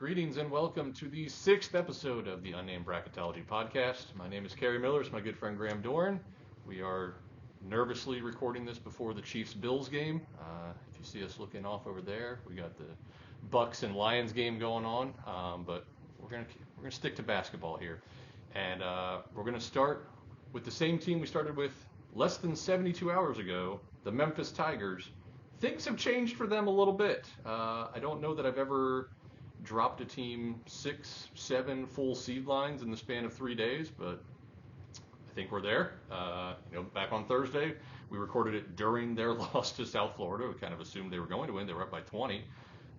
Greetings and welcome to the 6th episode of the Unnamed Bracketology podcast. My name is Kerry Miller. It's my good friend Graham Doran. We are nervously recording this before the Chiefs-Bills game. If you see us looking off over there, we got the Bucks and Lions game going on. But we're gonna stick to basketball here, and we're gonna start with the same team we started with less than 72 hours ago, the Memphis Tigers. Things have changed for them a little bit. I don't know that I've ever dropped a team 6, 7 full seed lines in the span of 3 days, but I think we're there. Back on Thursday, we recorded it during their loss to South Florida. We kind of assumed they were going to win. They were up by 20.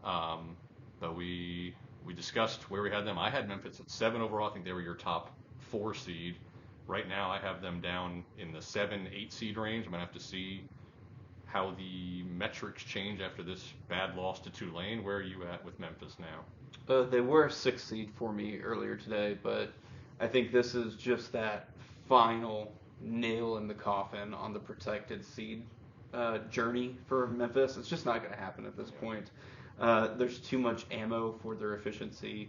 But we discussed where we had them. I had Memphis at 7 overall. I think they were your top 4 seed. Right now, I have them down in the 7, 8 seed range. I'm going to have to see how the metrics change after this bad loss to Tulane. Where are you at with Memphis now? They were a 6 seed for me earlier today, but I think this is just that final nail in the coffin on the protected seed journey for Memphis. It's just not going to happen at this point. There's too much ammo for their efficiency.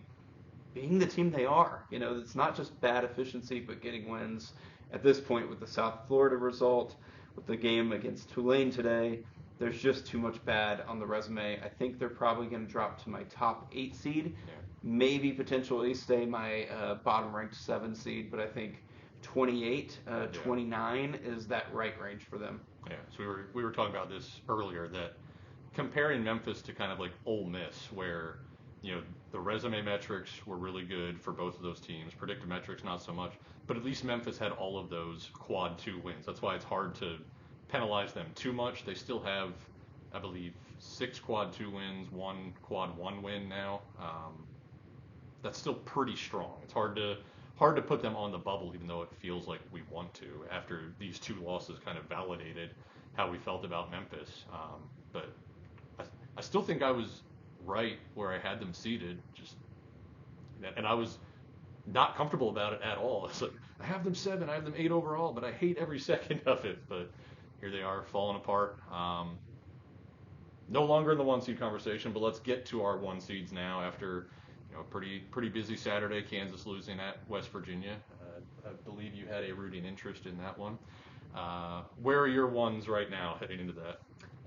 Being the team they are, it's not just bad efficiency, but getting wins. At this point, with the South Florida result, with the game against Tulane today, there's just too much bad on the resume. I think they're probably going to drop to my top 8 seed, maybe potentially stay my bottom-ranked 7 seed, but I think 28, 29 is that right range for them. Yeah, so we were talking about this earlier, that comparing Memphis to kind of like Ole Miss, where the resume metrics were really good for both of those teams. Predictive metrics, not so much. But at least Memphis had all of those quad 2 wins. That's why it's hard to penalize them too much. They still have, I believe, 6 quad 2 wins, 1 quad 1 win now. That's still pretty strong. It's hard to put them on the bubble, even though it feels like we want to, after these 2 losses kind of validated how we felt about Memphis. But I still think I was right where I had them seated, and I was not comfortable about it at all. It's like, I have them 7, I have them 8 overall, but I hate every second of it. But here they are, falling apart. No longer in the 1 seed conversation, but let's get to our 1 seeds now after a pretty busy Saturday. Kansas losing at West Virginia. I believe you had a rooting interest in that one. Where are your ones right now heading into that?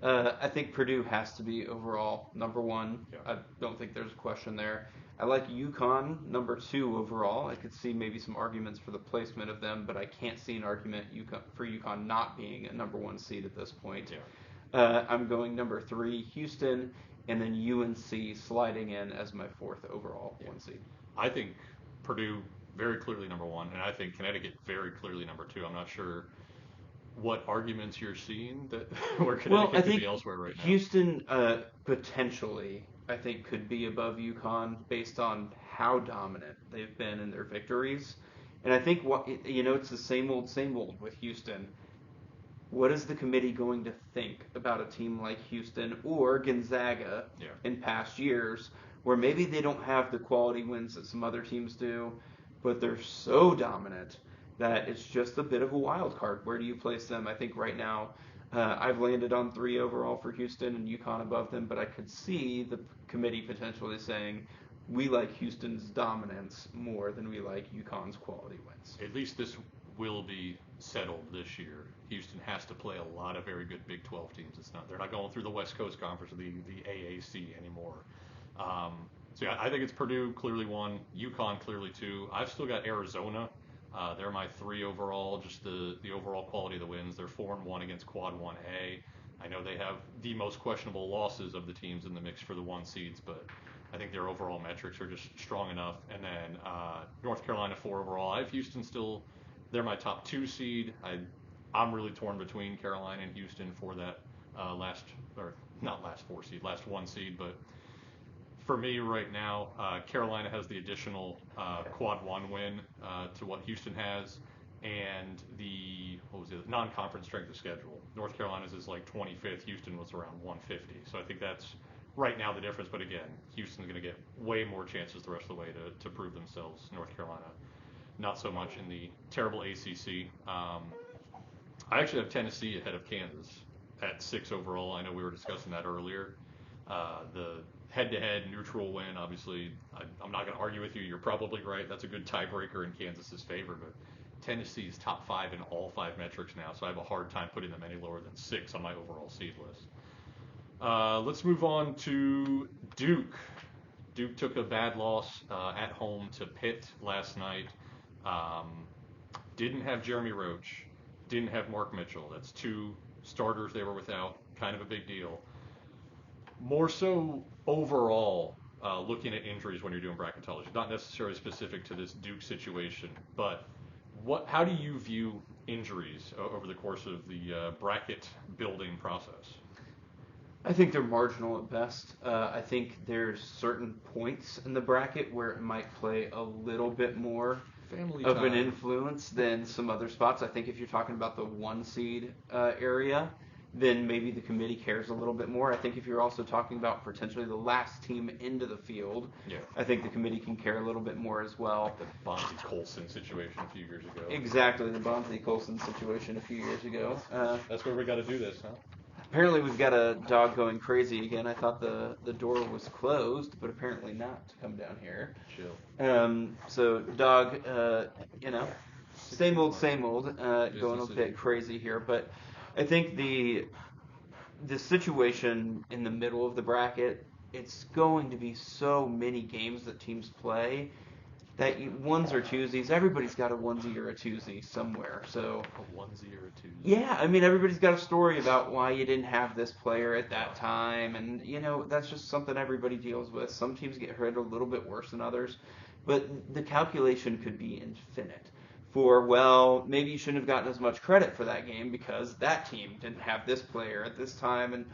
I think Purdue has to be overall number 1. Yeah. I don't think there's a question there. I like UConn number 2 overall. I could see maybe some arguments for the placement of them, but I can't see an argument for UConn not being a number 1 seed at this point. Yeah. I'm going number 3, Houston, and then UNC sliding in as my 4th overall 1 seed. I think Purdue very clearly number 1, and I think Connecticut very clearly number 2. I'm not sure what arguments you're seeing that where Connecticut could be elsewhere right now. Houston potentially, I think, could be above UConn based on how dominant they've been in their victories. And I think it's the same old with Houston. What is the committee going to think about a team like Houston or Gonzaga in past years, where maybe they don't have the quality wins that some other teams do, but they're so dominant that it's just a bit of a wild card. Where do you place them? I think right now I've landed on 3 overall for Houston and UConn above them, but I could see the committee potentially saying we like Houston's dominance more than we like UConn's quality wins. At least this will be settled this year. Houston has to play a lot of very good Big 12 teams. They're not going through the West Coast Conference or the AAC anymore. So I think it's Purdue clearly 1, UConn clearly 2. I've still got Arizona. They're my 3 overall, just the overall quality of the wins. They're 4-1 against Quad 1A. I know they have the most questionable losses of the teams in the mix for the 1 seeds, but I think their overall metrics are just strong enough. And then North Carolina 4 overall. I have Houston still. They're my top 2 seed. I'm really torn between Carolina and Houston for that last 1 seed, but for me right now, Carolina has the additional quad 1 win to what Houston has, and the non-conference strength of schedule. North Carolina's is like 25th. Houston was around 150. So I think that's right now the difference. But again, Houston's going to get way more chances the rest of the way to prove themselves. North Carolina, not so much in the terrible ACC. I actually have Tennessee ahead of Kansas at 6 overall. I know we were discussing that earlier. The head-to-head neutral win. Obviously, I'm not going to argue with you. You're probably right. That's a good tiebreaker in Kansas's favor, but Tennessee's top 5 in all 5 metrics now, so I have a hard time putting them any lower than 6 on my overall seed list. Let's move on to Duke. Duke took a bad loss at home to Pitt last night. Didn't have Jeremy Roach, didn't have Mark Mitchell. That's 2 starters they were without. Kind of a big deal. More so overall, looking at injuries when you're doing bracketology, not necessarily specific to this Duke situation, but how do you view injuries over the course of the bracket building process? I think they're marginal at best. I think there's certain points in the bracket where it might play a little bit more of an influence than some other spots. I think if you're talking about the 1 seed area, then maybe the committee cares a little bit more. I think if you're also talking about potentially the last team into the field, I think the committee can care a little bit more as well. Like the Bonzi-Colson situation a few years ago. Exactly, the Bonzi-Colson situation a few years ago. That's where we got to do this, huh? Apparently we've got a dog going crazy again. I thought the door was closed, but apparently not to come down here. Chill. So dog, same old, going a bit crazy here. But I think the situation in the middle of the bracket, it's going to be so many games that teams play that ones or twosies, everybody's got a onesie or a twosie somewhere. So a onesie or a twosie. Yeah, I mean everybody's got a story about why you didn't have this player at that time, and that's just something everybody deals with. Some teams get hurt a little bit worse than others, but the calculation could be infinite. Maybe you shouldn't have gotten as much credit for that game because that team didn't have this player at this time, and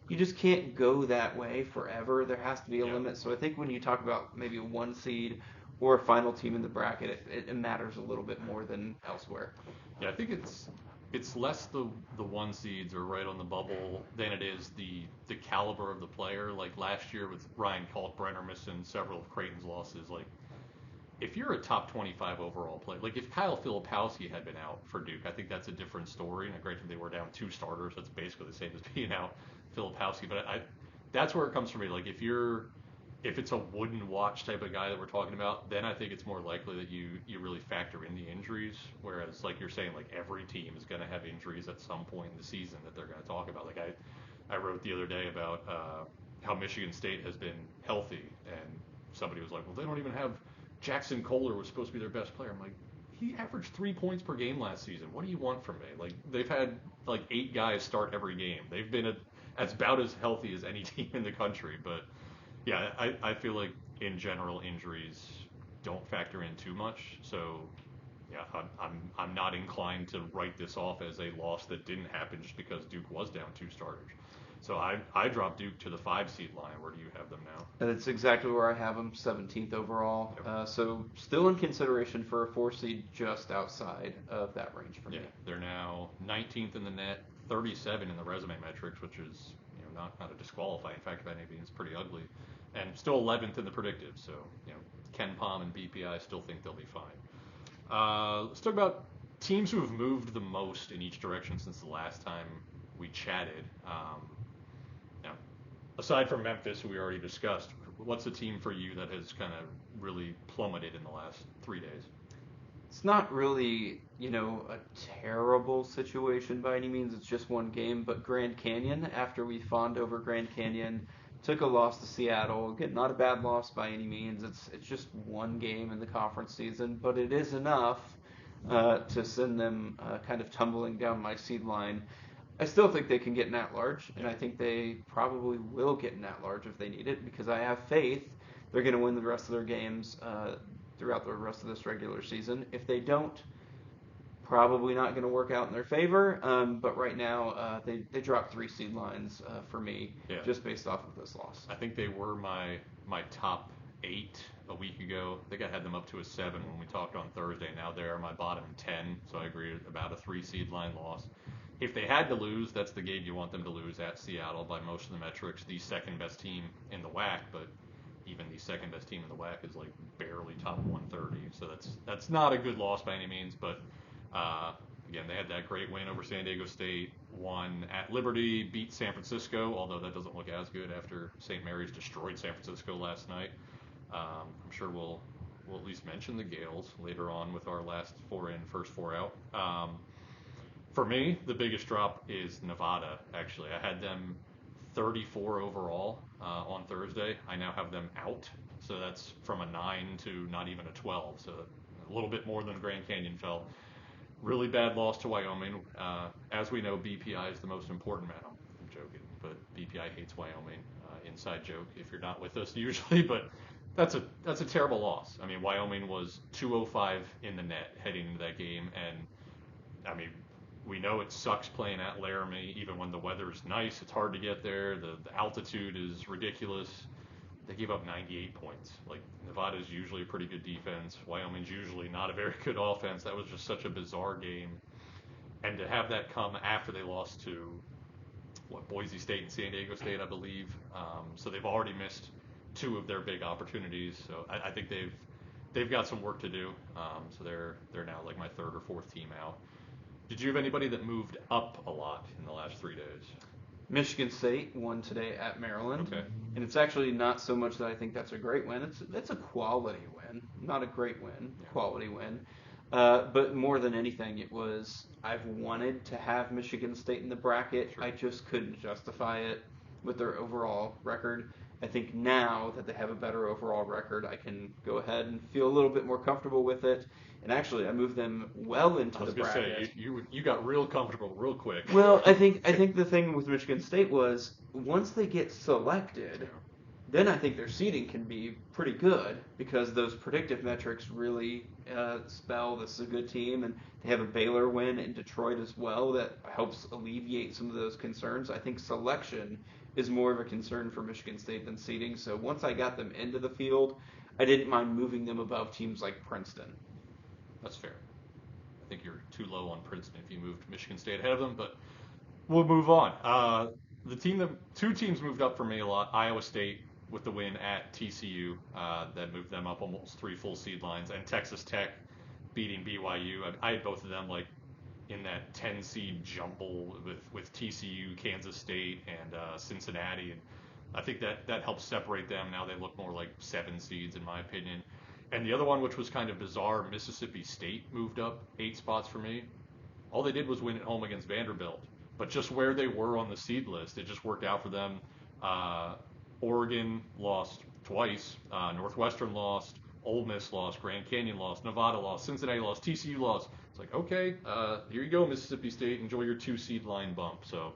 you just can't go that way forever. There has to be a limit. So I think when you talk about maybe a 1 seed or a final team in the bracket, it matters a little bit more than elsewhere. Yeah, I think it's less the 1 seeds are right on the bubble than it is the caliber of the player. Like last year with Ryan Kalkbrenner missing several of Creighton's losses, like if you're a top 25 overall player, like if Kyle Filipowski had been out for Duke, I think that's a different story. And granted, they were down 2 starters. That's basically the same as being out Filipowski. But that's where it comes from me. Like if it's a wooden watch type of guy that we're talking about, then I think it's more likely that you really factor in the injuries. Whereas, like you're saying, like every team is going to have injuries at some point in the season that they're going to talk about. Like I wrote the other day about how Michigan State has been healthy, and somebody was like, well, they don't even have Jackson Kohler was supposed to be their best player. I'm like, he averaged 3 points per game last season. What do you want from me? Like they've had like 8 guys start every game. They've been about as healthy as any team in the country, but. Yeah, I feel like in general injuries don't factor in too much. So yeah, I'm not inclined to write this off as a loss that didn't happen just because Duke was down 2 starters. So I dropped Duke to the 5 seed line. Where do you have them now? That's exactly where I have them, 17th overall. Yep. So still in consideration for a 4 seed, just outside of that range for me. Yeah, they're now 19th in the net, 37 in the resume metrics, which is not a disqualifying factor by any means. It's pretty ugly. And still 11th in the predictive, so Ken Pom and BPI still think they'll be fine. Let's talk about teams who have moved the most in each direction since the last time we chatted. Aside from Memphis, who we already discussed, what's a team for you that has kind of really plummeted in the last 3 days? It's not really, a terrible situation by any means. It's just 1 game, but Grand Canyon, after we fawned over Grand Canyon, took a loss to Seattle. Again, not a bad loss by any means. It's just 1 game in the conference season, but it is enough to send them kind of tumbling down my seed line. I still think they can get an at-large, and I think they probably will get an at-large if they need it, because I have faith they're going to win the rest of their games throughout the rest of this regular season. If they don't, probably not going to work out in their favor, but right now they dropped 3 seed lines for me just based off of this loss. I think they were my top 8 a week ago. I think I had them up to a 7 when we talked on Thursday. Now they're my bottom 10, so I agree about a 3 seed line loss. If they had to lose, that's the game you want them to lose at Seattle by most of the metrics. The second best team in the WAC, but even the second best team in the WAC is like barely top 130. So that's not a good loss by any means, but again, they had that great win over San Diego State, won at Liberty, beat San Francisco, although that doesn't look as good after St. Mary's destroyed San Francisco last night. I'm sure we'll at least mention the Gales later on with our last four in, first four out. For me, the biggest drop is Nevada, actually. I had them 34 overall on Thursday. I now have them out, so that's from a 9 to not even a 12, so a little bit more than Grand Canyon fell. Really bad loss to Wyoming. As we know, BPI is the most important man. I'm joking, but BPI hates Wyoming. Inside joke if you're not with us usually, but that's a terrible loss. I mean, Wyoming was 205 in the net heading into that game, and I mean, we know it sucks playing at Laramie. Even when the weather's nice, it's hard to get there. The altitude is ridiculous. They gave up 98 points. Like, Nevada's usually a pretty good defense. Wyoming's usually not a very good offense. That was just such a bizarre game. And to have that come after they lost to, Boise State and San Diego State, I believe. So they've already missed two of their big opportunities. So I think they've got some work to do. So they're now like my third or fourth team out. Did you have anybody that moved up a lot in the last 3 days? Michigan State won today at Maryland. Okay. And it's actually not so much that I think that's a great win. That's a quality win, not a great win, quality win. But more than anything, it was I've wanted to have Michigan State in the bracket. Sure. I just couldn't justify it with their overall record. I think now that they have a better overall record, I can go ahead and feel a little bit more comfortable with it. And actually, I moved them well into the bracket. I was going to say, you got real comfortable real quick. Well, I think the thing with Michigan State was once they get selected, then I think their seeding can be pretty good because those predictive metrics really spell this is a good team, and they have a Baylor win in Detroit as well that helps alleviate some of those concerns. I think selection is more of a concern for Michigan State than seeding. So once I got them into the field, I didn't mind moving them above teams like Princeton. That's fair. I think you're too low on Princeton if you moved Michigan State ahead of them, but we'll move on. Two teams moved up for me a lot. Iowa State with the win at TCU that moved them up almost 3 full seed lines, and Texas Tech beating BYU. I had both of them like in that 10 seed jumble with TCU, Kansas State, and Cincinnati, and I think that helps separate them. Now they look more like 7 seeds in my opinion. And the other one, which was kind of bizarre, Mississippi State moved up 8 spots for me. All they did was win at home against Vanderbilt. But just where they were on the seed list, it just worked out for them. Oregon lost twice. Northwestern lost. Ole Miss lost. Grand Canyon lost. Nevada lost. Cincinnati lost. TCU lost. It's like, okay, here you go, Mississippi State. Enjoy your 2 seed line bump. So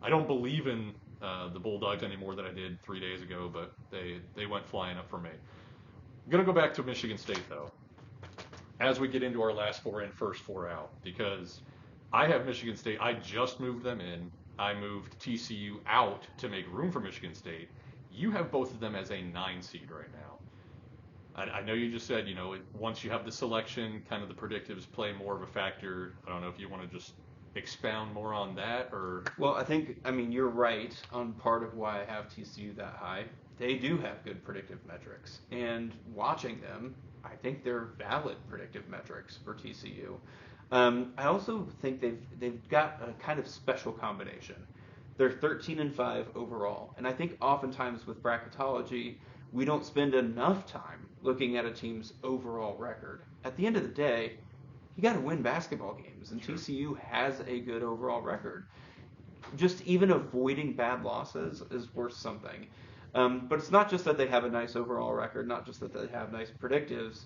I don't believe in the Bulldogs any more than I did 3 days ago, but they went flying up for me. I'm going to go back to Michigan State, though, as we get into our last 4 in, first 4 out, because I have Michigan State. I just moved them in. I moved TCU out to make room for Michigan State. You have both of them as a 9 seed right now. I know you just said, once you have the selection, kind of the predictives play more of a factor. I don't know if you want to just expound more on that or... Well, I mean, you're right on part of why I have TCU that high. They do have good predictive metrics, and watching them, I think they're valid predictive metrics for TCU. I also think they've got a kind of special combination. They're 13-5 overall, and I think oftentimes with bracketology, we don't spend enough time looking at a team's overall record. At the end of the day, you got to win basketball games, and Sure. TCU has a good overall record. Just even avoiding bad losses is worth something. But it's not just that they have a nice overall record, not just that they have nice predictives,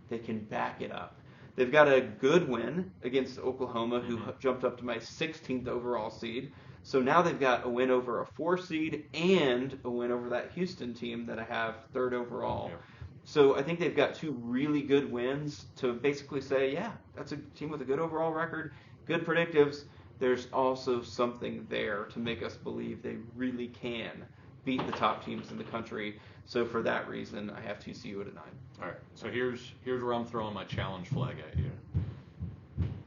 they can back it up. They've got a good win against Oklahoma, who jumped up to my 16th overall seed. So now they've got a win over a 4 seed and a win over that Houston team that I have 3rd overall. Yeah. So I think they've got 2 really good wins to basically say, yeah, that's a team with a good overall record, good predictives. There's also something there to make us believe they really can beat the top teams in the country. So for that reason, I have TCU at a 9. All right, so here's where I'm throwing my challenge flag at you.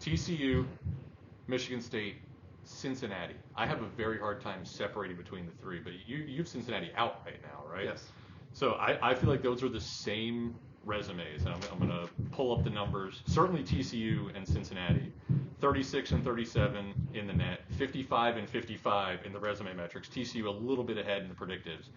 TCU, Michigan State, Cincinnati. I have a very hard time separating between the 3, but you've Cincinnati out right now, right? Yes. So I feel like those are the same resumes, and I'm going to pull up the numbers. Certainly TCU and Cincinnati, 36 and 37 in the net, 55 and 55 in the resume metrics. TCU a little bit ahead in the predictives.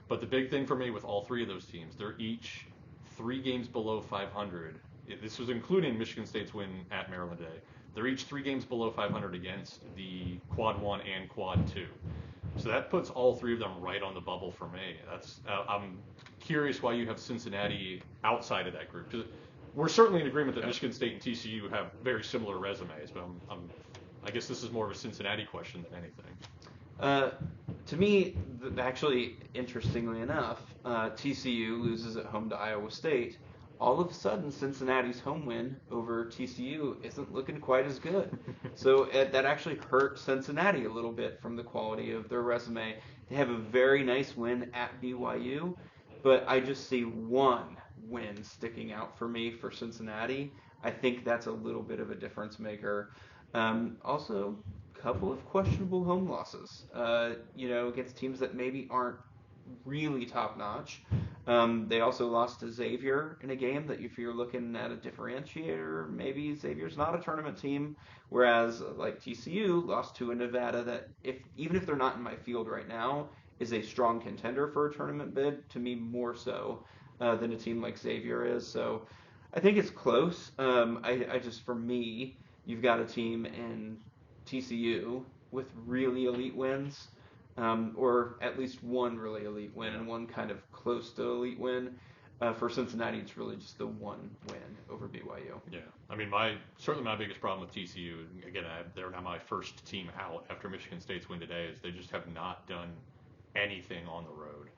But the big thing for me with all three of those teams, they're each 3 games below 500. This was including Michigan State's win at Maryland today. They're each 3 games below 500 against the Quad 1 and Quad 2. So that puts all three of them right on the bubble for me. I'm curious why you have Cincinnati outside of that group. 'Cause we're certainly in agreement that Michigan State and TCU have very similar resumes, but I guess this is more of a Cincinnati question than anything. To me, actually, interestingly enough, TCU loses at home to Iowa State. All of a sudden, Cincinnati's home win over TCU isn't looking quite as good. So that actually hurt Cincinnati a little bit from the quality of their resume. They have a very nice win at BYU, but I just see one win sticking out for me for Cincinnati. I think that's a little bit of a difference maker. Also, a couple of questionable home losses, against teams that maybe aren't really top notch. They also lost to Xavier in a game that if you're looking at a differentiator, maybe Xavier's not a tournament team, whereas like TCU lost to a Nevada that even if they're not in my field right now, is a strong contender for a tournament bid, to me more so than a team like Xavier is. So I think it's close. I just, for me, you've got a team in TCU with really elite wins, or at least one really elite win and one kind of close to elite win. For Cincinnati, it's really just the one win over BYU. Yeah, I mean, certainly my biggest problem with TCU, again, they're now my first team out after Michigan State's win today, is they just have not done anything on the road.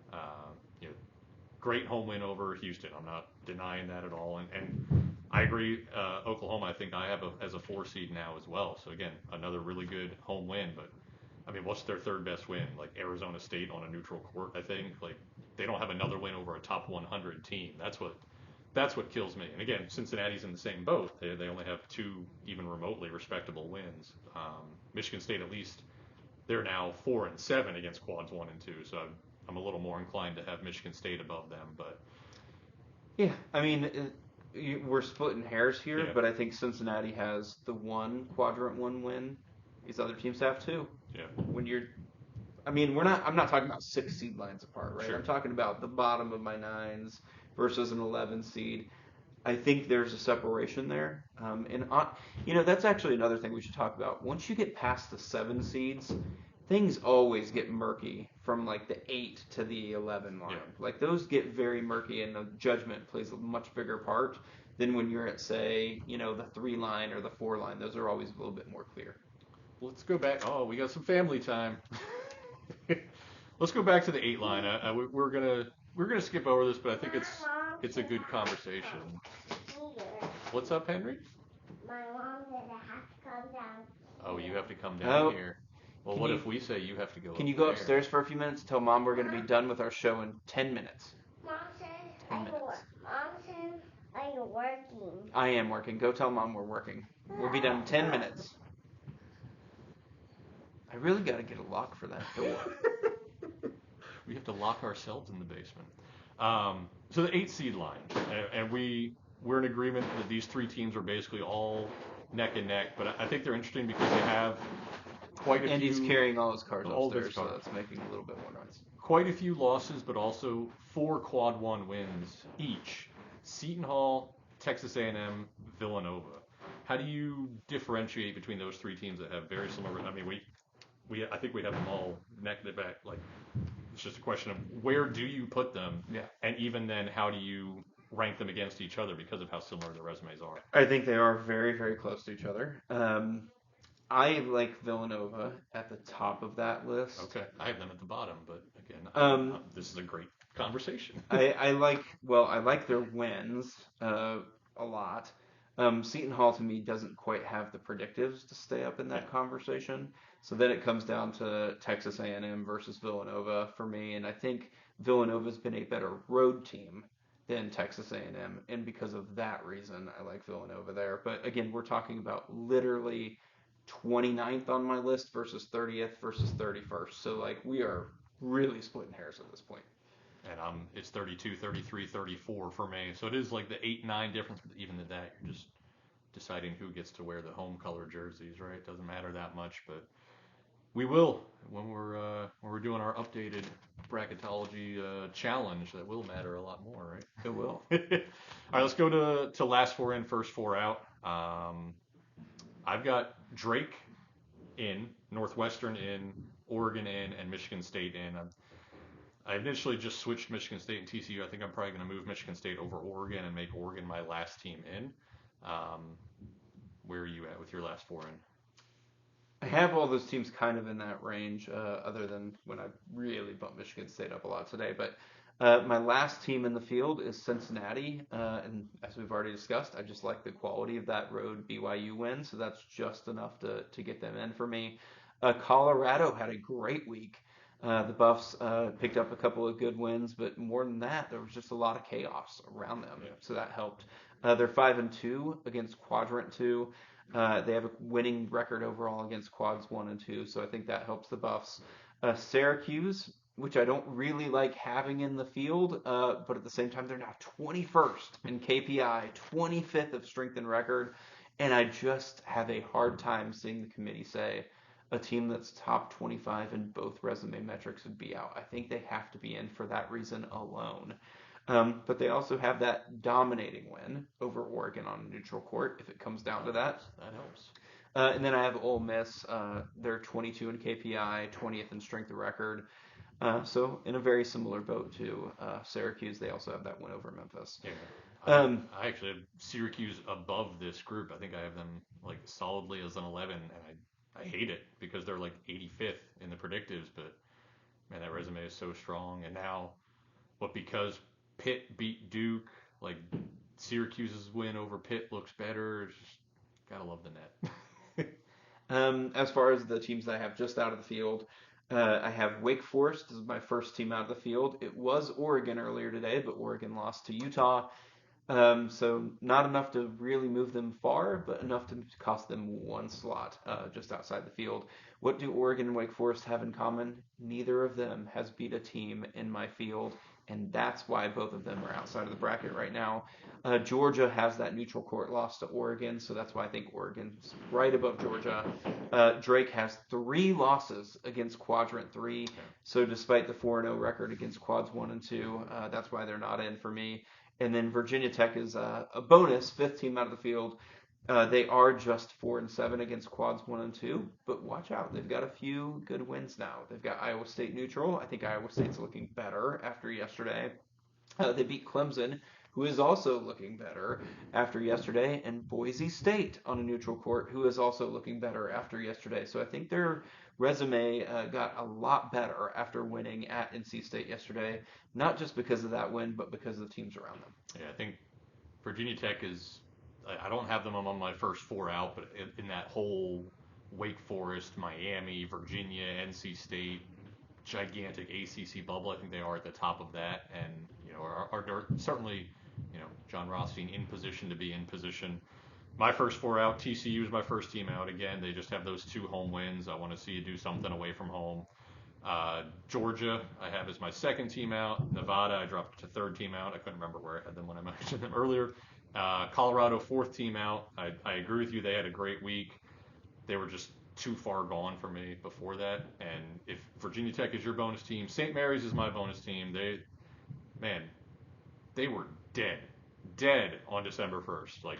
Great home win over Houston. I'm not denying that at all. And I agree, Oklahoma, I think I have as a 4 seed now as well. So again, another really good home win. But I mean, what's their third best win? Like Arizona State on a neutral court, I think. Like they don't have another win over a top 100 team. That's what kills me. And again, Cincinnati's in the same boat. They only have 2 even remotely respectable wins. Michigan State, at least, they're now 4 and 7 against quads 1 and 2. So I'm a little more inclined to have Michigan State above them. But yeah, I mean, we're splitting hairs here, but I think Cincinnati has the one quadrant 1 win. These other teams have 2. Yeah. I'm not talking about 6 seed lines apart, right? Sure. I'm talking about the bottom of my 9s versus an 11 seed. I think there's a separation there. That's actually another thing we should talk about. Once you get past the 7 seeds, things always get murky from like the 8 to the 11 line. Yeah. Like those get very murky, and the judgment plays a much bigger part than when you're at, say, the 3 line or the 4 line. Those are always a little bit more clear. Let's go back. Oh, we got some family time. Let's go back to the 8 line. We're gonna skip over this, but I think it's a good conversation. What's up, Henry? My mom said I have to come down. Oh, you have to come down here. Well, what if we say you have to go? Can you go upstairs for a few minutes? Tell Mom we're going to be done with our show in 10 minutes. Mom said 10 minutes. Mom said, are you working? I am working. Go tell Mom we're working. We'll be done in 10 minutes. I really got to get a lock for that door. We have to lock ourselves in the basement. So the 8 seed line, and we're in agreement that these 3 teams are basically all neck and neck, but I think they're interesting because they have quite a few. And he's carrying all his cards upstairs, so that's making a little bit more noise. Quite a few losses, but also 4 quad 1 wins each. Seton Hall, Texas A&M, Villanova. How do you differentiate between those 3 teams that have very similar? I mean, I think we have them all neck and back. Like, it's just a question of where do you put them? Yeah. And even then, how do you rank them against each other because of how similar their resumes are? I think they are very, very close to each other. I like Villanova at the top of that list. Okay, I have them at the bottom, but again, this is a great conversation. I like their wins a lot. Seton Hall to me doesn't quite have the predictives to stay up in that conversation. So then it comes down to Texas A&M versus Villanova for me, and I think Villanova's been a better road team than Texas A&M, and because of that reason, I like Villanova there. But again, we're talking about literally 29th on my list versus 30th versus 31st. So like we are really splitting hairs at this point. And it's 32, 33, 34 for me. So it is like the 8-9 difference, but even at that, you're just deciding who gets to wear the home color jerseys, right? It doesn't matter that much, but we will when we're doing our updated bracketology challenge. That will matter a lot more, right? It will. All right, let's go to last four in, first four out. I've got Drake in, Northwestern in, Oregon in, and Michigan State in. I initially just switched Michigan State and TCU. I think I'm probably going to move Michigan State over Oregon and make Oregon my last team in. Where are you at with your last four in? I have all those teams kind of in that range, other than when I really bumped Michigan State up a lot today. But my last team in the field is Cincinnati, and as we've already discussed, I just like the quality of that road BYU win, so that's just enough to get them in for me. Colorado had a great week. The Buffs picked up a couple of good wins, but more than that, there was just a lot of chaos around them, so that helped. They're 5-2 against Quadrant 2. They have a winning record overall against quads 1 and 2, so I think that helps the Buffs. Syracuse, which I don't really like having in the field, but at the same time, they're now 21st in KPI, 25th of strength and record, and I just have a hard time seeing the committee say a team that's top 25 in both resume metrics would be out. I think they have to be in for that reason alone. But they also have that dominating win over Oregon on a neutral court, if it comes down to that. That helps. And then I have Ole Miss. They're 22 in KPI, 20th in strength of record. So in a very similar boat to Syracuse, they also have that win over Memphis. Yeah. I actually have Syracuse above this group. I think I have them like solidly as an 11, and I hate it because they're like 85th in the predictives. But man, that resume is so strong. And now, because Pitt beat Duke, like Syracuse's win over Pitt looks better. Just gotta love the net. As far as the teams that I have just out of the field, I have Wake Forest as my first team out of the field. It was Oregon earlier today, but Oregon lost to Utah. So not enough to really move them far, but enough to cost them one slot just outside the field. What do Oregon and Wake Forest have in common? Neither of them has beat a team in my field, and that's why both of them are outside of the bracket right now. Georgia has that neutral court loss to Oregon, so that's why I think Oregon's right above Georgia. Drake has 3 losses against Quadrant 3, so despite the 4-0 record against Quads 1 and 2, that's why they're not in for me. And then Virginia Tech is a bonus, 5th team out of the field. They are just 4-7 against quads 1 and 2, but watch out. They've got a few good wins now. They've got Iowa State neutral. I think Iowa State's looking better after yesterday. They beat Clemson, who is also looking better after yesterday, and Boise State on a neutral court, who is also looking better after yesterday. So I think their resume got a lot better after winning at NC State yesterday, not just because of that win, but because of the teams around them. Yeah, I think Virginia Tech is, I don't have them among my first 4 out, but in that whole Wake Forest, Miami, Virginia, NC State, gigantic ACC bubble, I think they are at the top of that, and are certainly, John Rothstein in position to be in position. My first 4 out, TCU is my first team out. Again, they just have those 2 home wins. I want to see you do something away from home. Georgia, I have as my second team out. Nevada, I dropped to 3rd team out. I couldn't remember where I had them when I mentioned them earlier. Colorado, 4th team out. I agree with you. They had a great week. They were just too far gone for me before that. And if Virginia Tech is your bonus team, St. Mary's is my bonus team. They were dead on December 1st. Like,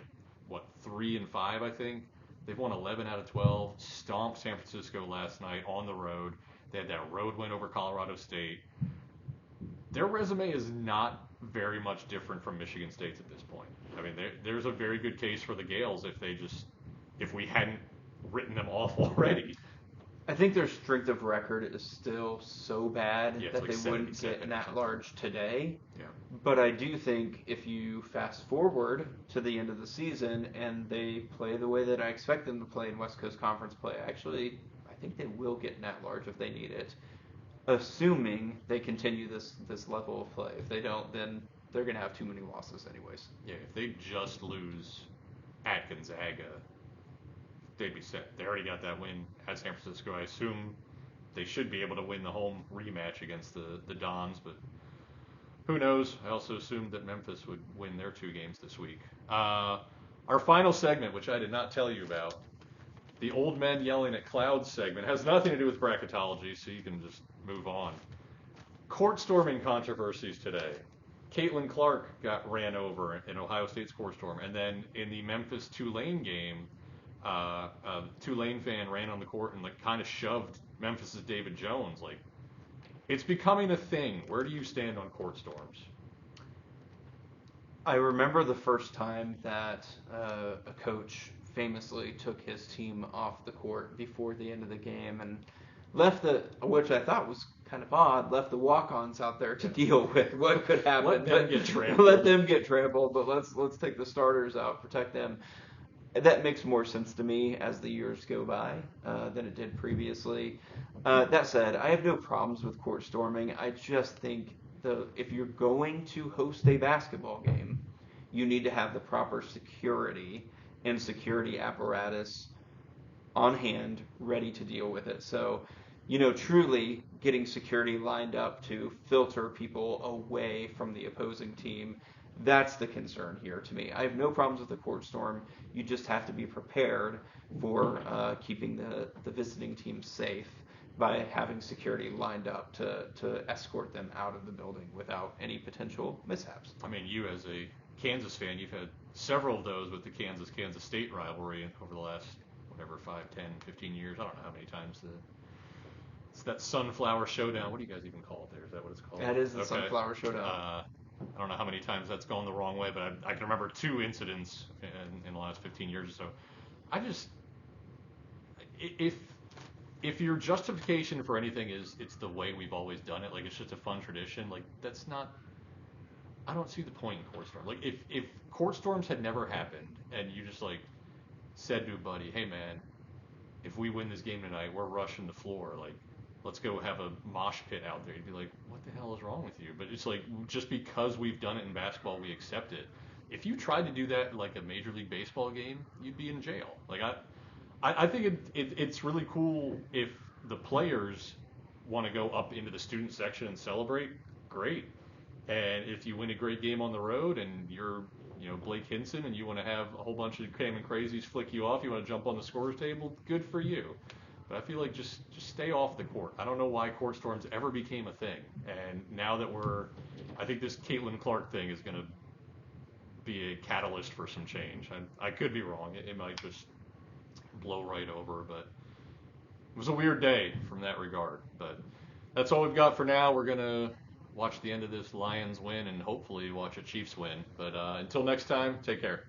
3-5, I think. They've won 11 out of 12. Stomped San Francisco last night on the road. They had that road win over Colorado State. Their resume is not very much different from Michigan State's at this point. I mean, there's a very good case for the Gales if we hadn't written them off already. I think their strength of record is still so bad that they wouldn't get an at-large today. Yeah. But I do think if you fast forward to the end of the season and they play the way that I expect them to play in West Coast Conference play, I think they will get an at-large if they need it, assuming they continue this level of play. If they don't, then they're going to have too many losses anyways. Yeah, if they just lose at Gonzaga, they'd be set. They already got that win at San Francisco. I assume they should be able to win the home rematch against the Dons, but who knows? I also assumed that Memphis would win their 2 games this week. Our final segment, which I did not tell you about, the old men yelling at clouds segment, has nothing to do with bracketology, so you can just move on. Court storming controversies today. Caitlin Clark got ran over in Ohio State's court storm, and then in the Memphis Tulane game, a Tulane fan ran on the court and like kind of shoved Memphis's David Jones. Like, it's becoming a thing. Where do you stand on court storms? I remember the first time that a coach famously took his team off the court before the end of the game and left which I thought was kind of odd, left the walk-ons out there to deal with what could happen. Let them get trampled. Let them get trampled, but let's take the starters out, protect them. That makes more sense to me as the years go by than it did previously. That said, I have no problems with court storming. I just think if you're going to host a basketball game, you need to have the proper security and security apparatus on hand, ready to deal with it. So, truly getting security lined up to filter people away from the opposing team, that's the concern here to me. I have no problems with the court storm. You just have to be prepared for keeping the visiting team safe by having security lined up to escort them out of the building without any potential mishaps. I mean, you as a Kansas fan, you've had several of those with the Kansas State rivalry over the last, 5, 10, 15 years. I don't know how many times it's that Sunflower Showdown. What do you guys even call it there? Is that what it's called? That is the Sunflower Showdown. I don't know how many times that's gone the wrong way, but I can remember 2 incidents in the last 15 years or so. If your justification for anything is it's the way we've always done it, like it's just a fun tradition, like that's not. I don't see the point in court storms. Like if court storms had never happened and you just like said to a buddy, hey man, if we win this game tonight, we're rushing the floor. Like, let's go have a mosh pit out there. You'd be like, what the hell is wrong with you? But it's like, just because we've done it in basketball, we accept it. If you tried to do that in like a Major League Baseball game, you'd be in jail. Like, I think it's really cool if the players want to go up into the student section and celebrate, great. And if you win a great game on the road and you're Blake Hinson and you want to have a whole bunch of Cayman crazies flick you off, you want to jump on the scorer's table, good for you. But I feel like just stay off the court. I don't know why court storms ever became a thing. And now that I think this Caitlin Clark thing is going to be a catalyst for some change. I could be wrong. It might just blow right over, but it was a weird day from that regard. But that's all we've got for now. We're going to watch the end of this Lions win and hopefully watch a Chiefs win. But until next time, take care.